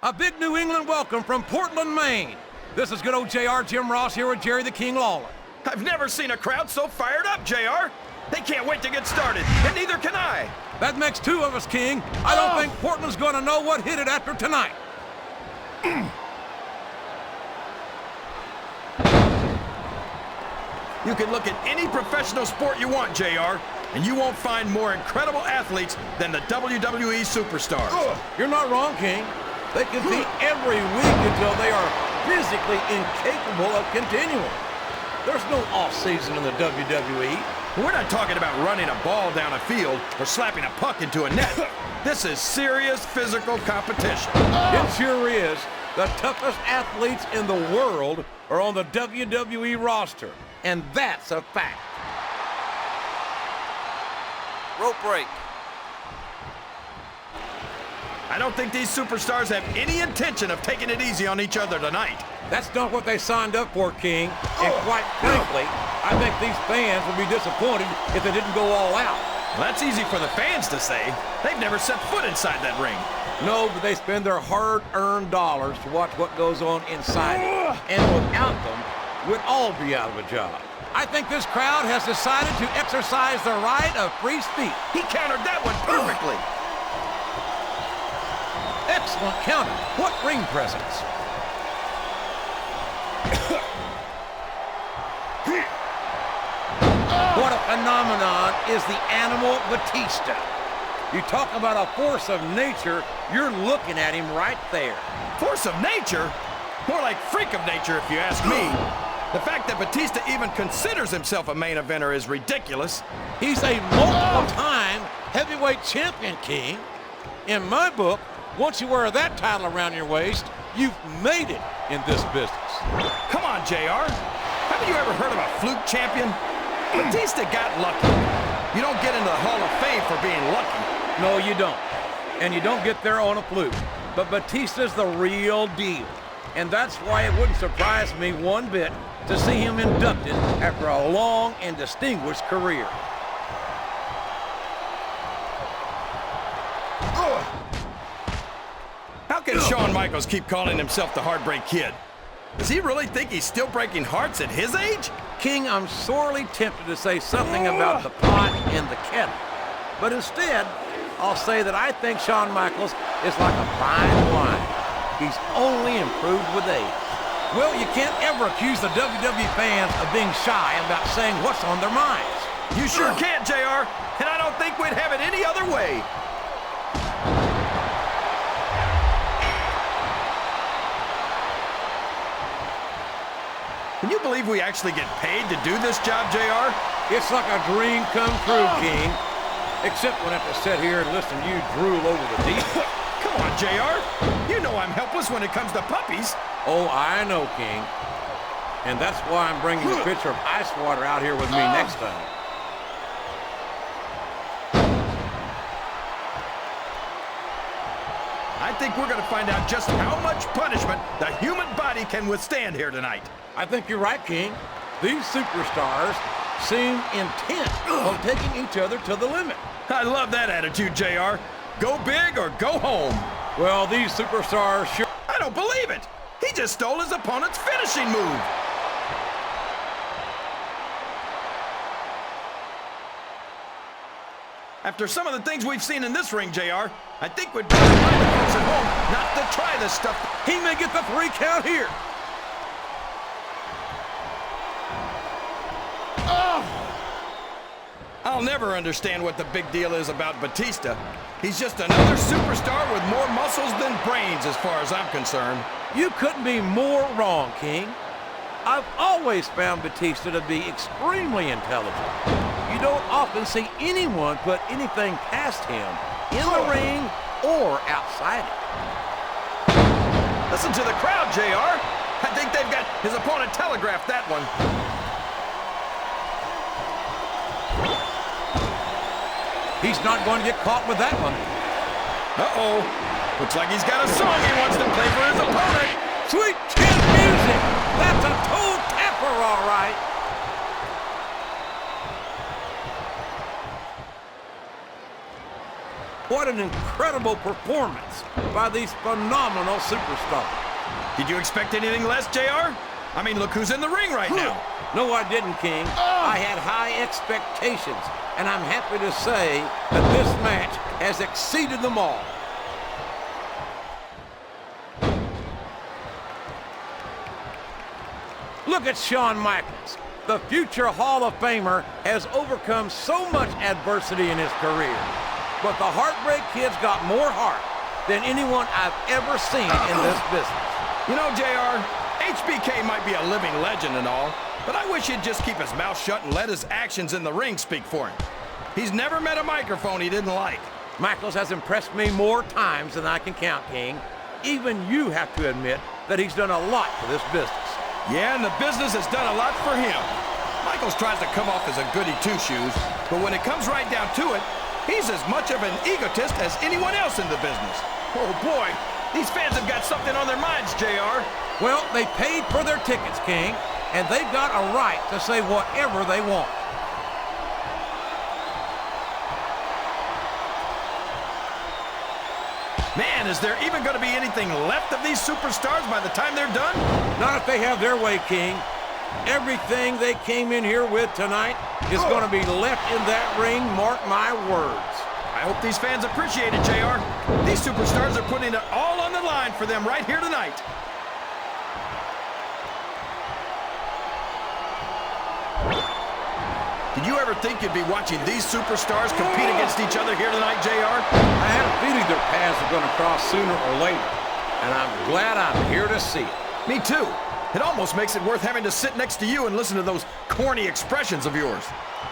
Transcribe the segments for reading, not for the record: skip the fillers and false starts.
A big New England welcome from Portland, Maine. This is good old JR Jim Ross here with Jerry the King Lawler. I've never seen a crowd so fired up, JR. They can't wait to get started, and neither can I. That makes two of us, King. I don't think Portland's going to know what hit it after tonight. You can look at any professional sport you want, JR, and you won't find more incredible athletes than the WWE superstars. You're not wrong, King. They compete every week until they are physically incapable of continuing. There's no off-season in the WWE. We're not talking about running a ball down a field or slapping a puck into a net. This is serious physical competition. It sure is. The toughest athletes in the world are on the WWE roster, and that's a fact. Rope break. I don't think these superstars have any intention of taking it easy on each other tonight. That's not what they signed up for, King. And quite frankly, I think these fans would be disappointed if they didn't go all out. Well, that's easy for the fans to say. They've never set foot inside that ring. No, but they spend their hard-earned dollars to watch what goes on inside it. And without them, we'd all be out of a job. I think this crowd has decided to exercise the right of free speech. He countered that one perfectly. Excellent counter. What ring presence. What a phenomenon is the animal Batista. You talk about a force of nature, you're looking at him right there. Force of nature? More like freak of nature, if you ask me. The fact that Batista even considers himself a main eventer is ridiculous. He's a multiple-time heavyweight champion, King. In my book, once you wear that title around your waist, you've made it in this business. Come on, JR. Haven't you ever heard of a fluke champion? Batista got lucky. You don't get into the Hall of Fame for being lucky. No, you don't. And you don't get there on a fluke. But Batista's the real deal. And that's why it wouldn't surprise me one bit to see him inducted after a long and distinguished career. How can Shawn Michaels keep calling himself the Heartbreak Kid? Does he really think he's still breaking hearts at his age? King, I'm sorely tempted to say something about the pot and the kettle. But instead, I'll say that I think Shawn Michaels is like a fine wine. He's only improved with age. Well, you can't ever accuse the WWE fans of being shy about saying what's on their minds. You sure can't, JR, and I don't think we'd have it any other way. Can you believe we actually get paid to do this job, JR? It's like a dream come true, King. Except when I have to sit here and listen to you drool over the deep. Come on, JR. You know I'm helpless when it comes to puppies. Oh, I know, King. And that's why I'm bringing a pitcher of ice water out here with me next time. I think we're going to find out just how much punishment the human body can withstand here tonight. I think you're right, King. These superstars seem intent on taking each other to the limit. I love that attitude, JR. Go big or go home. Well, these superstars sure... I don't believe it. He just stole his opponent's finishing move. After some of the things we've seen in this ring, JR, I think we'd better remind the folks at home not to try this stuff. He may get the 3 count here. I'll never understand what the big deal is about Batista. He's just another superstar with more muscles than brains as far as I'm concerned. You couldn't be more wrong, King. I've always found Batista to be extremely intelligent. You don't often see anyone put anything past him in the ring or outside it. Listen to the crowd, JR. I think they've got his opponent telegraphed that one. He's not going to get caught with that one. Uh-oh. Looks like he's got a song he wants to play for his opponent. Sweet chin music. That's a toe tapper, all right. What an incredible performance by these phenomenal superstars. Did you expect anything less, JR? I mean, look who's in the ring right now. No, I didn't, King. I had high expectations, and I'm happy to say that this match has exceeded them all. Look at Shawn Michaels. The future Hall of Famer has overcome so much adversity in his career. But the Heartbreak Kid's got more heart than anyone I've ever seen in this business. You know, JR, HBK might be a living legend and all, but I wish he'd just keep his mouth shut and let his actions in the ring speak for him. He's never met a microphone he didn't like. Michaels has impressed me more times than I can count, King. Even you have to admit that he's done a lot for this business. Yeah, and the business has done a lot for him. Michaels tries to come off as a goody two-shoes, but when it comes right down to it, he's as much of an egotist as anyone else in the business. Oh boy, these fans have got something on their minds, JR. Well, they paid for their tickets, King, and they've got a right to say whatever they want. Man, is there even going to be anything left of these superstars by the time they're done? Not if they have their way, King. Everything they came in here with tonight is going to be left in that ring, mark my words. I hope these fans appreciate it, JR. These superstars are putting it all on the line for them right here tonight. Did you ever think you'd be watching these superstars compete against each other here tonight, JR? I had a feeling their paths were going to cross sooner or later, and I'm glad I'm here to see it. Me too. It almost makes it worth having to sit next to you and listen to those corny expressions of yours.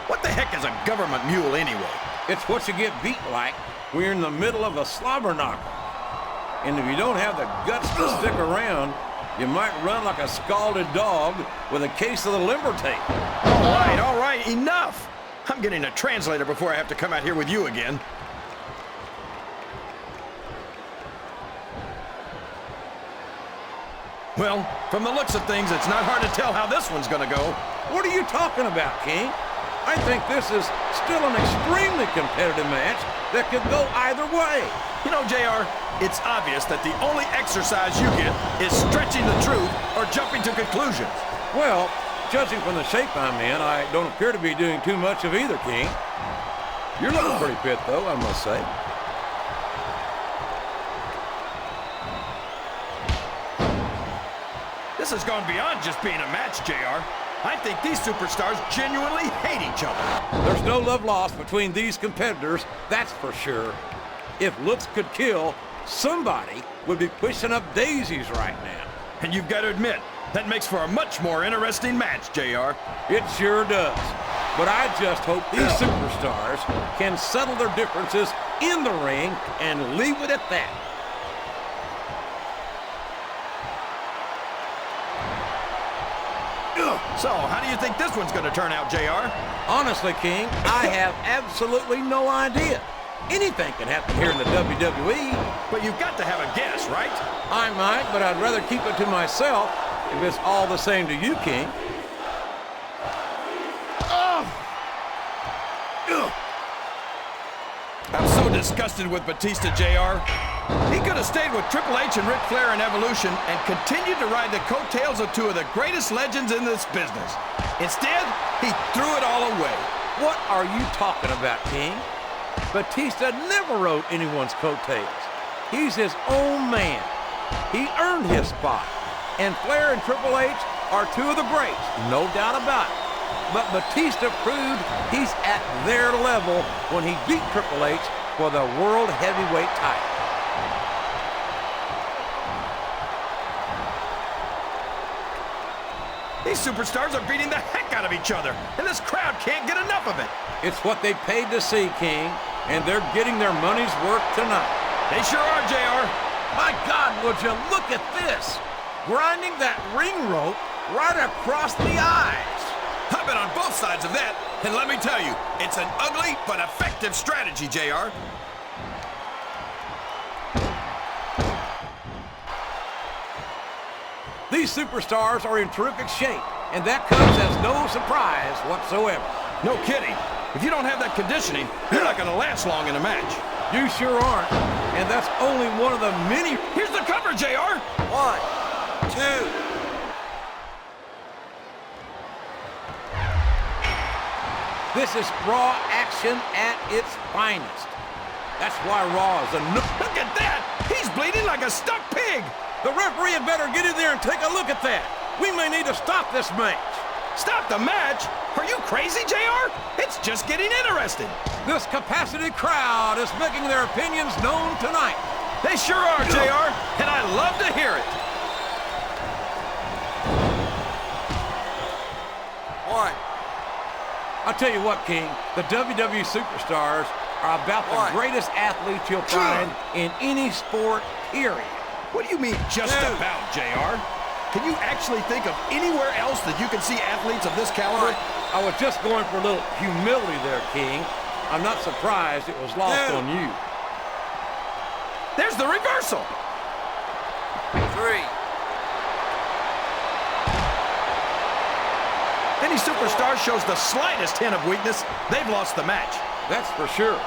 What the heck is a government mule anyway? It's what you get beat like when you're in the middle of a slobber knocker. And if you don't have the guts to stick around, you might run like a scalded dog with a case of the limber tape. All right, enough! I'm getting a translator before I have to come out here with you again. Well, from the looks of things, it's not hard to tell how this one's gonna go. What are you talking about, King? I think this is still an extremely competitive match that could go either way. You know, JR, it's obvious that the only exercise you get is stretching the truth or jumping to conclusions. Well, judging from the shape I'm in, I don't appear to be doing too much of either, King. You're looking pretty fit, though, I must say. This has gone beyond just being a match, JR. I think these superstars genuinely hate each other. There's no love lost between these competitors, that's for sure. If looks could kill, somebody would be pushing up daisies right now. And you've got to admit, that makes for a much more interesting match, JR. It sure does. But I just hope these superstars can settle their differences in the ring and leave it at that. So, how do you think this one's going to turn out, JR? Honestly, King, I have absolutely no idea. Anything can happen here in the WWE. But you've got to have a guess, right? I might, but I'd rather keep it to myself if it's all the same to you, King. I'm so disgusted with Batista, JR. He could have stayed with Triple H and Ric Flair in Evolution and continued to ride the coattails of two of the greatest legends in this business. Instead, he threw it all away. What are you talking about, King? Batista never rode anyone's coattails. He's his own man. He earned his spot. And Flair and Triple H are two of the greats, no doubt about it. But Batista proved he's at their level when he beat Triple H for the World Heavyweight title. These superstars are beating the heck out of each other, and this crowd can't get enough of it. It's what they paid to see, King, and they're getting their money's worth tonight. They sure are, JR. My God, would you look at this? Grinding that ring rope right across the eyes. I've been on both sides of that, and let me tell you, it's an ugly but effective strategy, JR. These superstars are in terrific shape, and that comes as no surprise whatsoever. No kidding. If you don't have that conditioning, you're not going to last long in a match. You sure aren't. And that's only one of the many. Here's the cover, JR. 1, 2. This is Raw action at its finest. That's why Raw is a Look at that! He's bleeding like a stuck pig! The referee had better get in there and take a look at that. We may need to stop this match. Stop the match? Are you crazy, JR? It's just getting interesting. This capacity crowd is making their opinions known tonight. They sure are, JR, and I love to hear it. 1. I'll tell you what, King, the WWE superstars are about the greatest athletes you'll find in any sport, period. What do you mean, just about, JR? Can you actually think of anywhere else that you can see athletes of this caliber? I was just going for a little humility there, King. I'm not surprised it was lost on you. There's the reversal. 3. Any superstar shows the slightest hint of weakness, they've lost the match. That's for sure.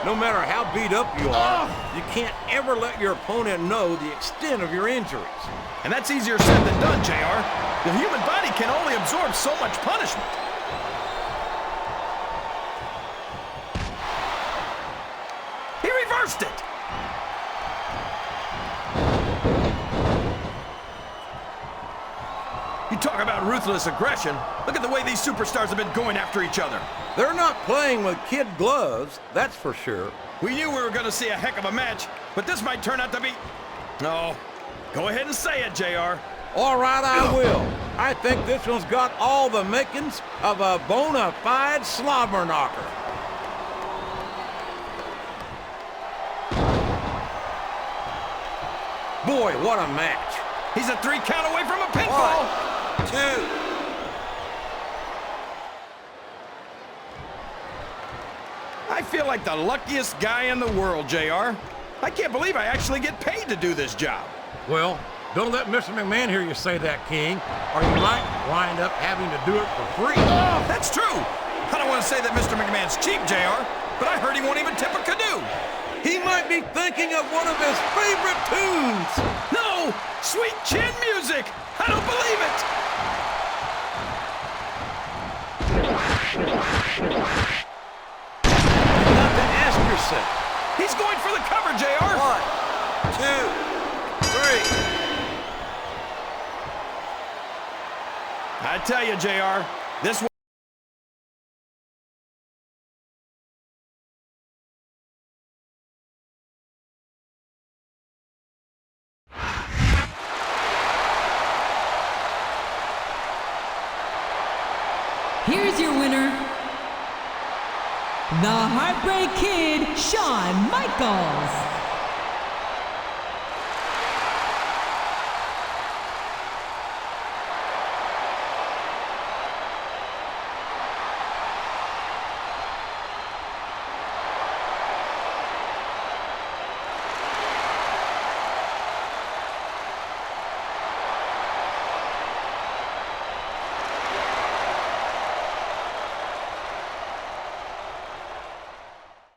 No matter how beat up you are, you can't ever let your opponent know the extent of your injuries. And that's easier said than done, JR. The human body can only absorb so much punishment. He reversed it. You talk about ruthless aggression. Look at the way these superstars have been going after each other. They're not playing with kid gloves, that's for sure. We knew we were going to see a heck of a match, but this might turn out to be... No. Go ahead and say it, JR. All right, I will. I think this one's got all the makings of a bona fide slobber knocker. Boy, what a match. He's a 3 count away from a pinfall. 1, 2. I feel like the luckiest guy in the world, JR. I can't believe I actually get paid to do this job. Well, don't let Mr. McMahon hear you say that, King, or you might wind up having to do it for free. Oh, that's true. I don't want to say that Mr. McMahon's cheap, JR, but I heard he won't even tip a canoe. He might be thinking of one of his favorite tunes. No! Sweet chin music! I don't believe it! You have to ask yourself. He's going for the cover, JR! 1, 2, 3. I tell you, JR, this one... Here's your winner, the Heartbreak Kid, Shawn Michaels.